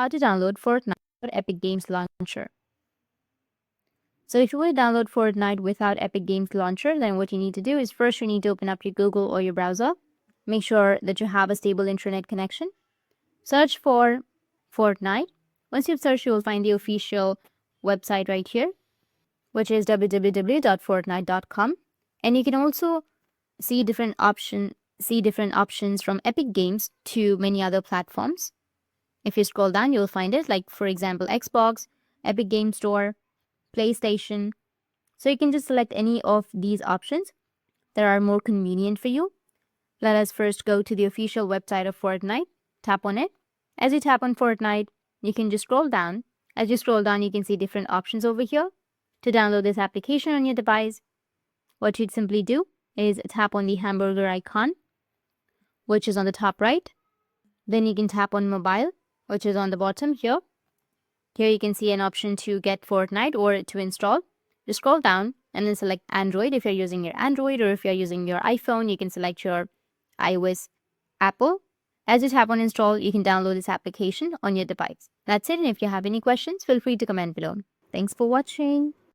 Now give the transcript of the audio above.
how to download Fortnite or Epic Games Launcher. So if you want to download Fortnite without Epic Games Launcher, then what you need to do is first you need to open up your Google or your browser. Make sure that you have a stable internet connection. Search for Fortnite. Once you've searched, you will find the official website right here, which is www.fortnite.com. And you can also see different options from Epic Games to many other platforms. If you scroll down, you'll find it, like for example, Xbox, Epic Game Store, PlayStation. So you can just select any of these options that are more convenient for you. Let us first go to the official website of Fortnite. Tap on it. As you tap on Fortnite, you can just scroll down. As you scroll down, you can see different options over here. To download this application on your device, what you'd simply do is tap on the hamburger icon, which is on the top right. Then you can tap on mobile, which is on the bottom here. Here you can see an option to get Fortnite or to install. Just scroll down and then select Android if you're using your Android, or if you're using your iPhone, you can select your iOS, Apple. As you tap on install, you can download this application on your device. That's it, and if you have any questions, feel free to comment below. Thanks for watching.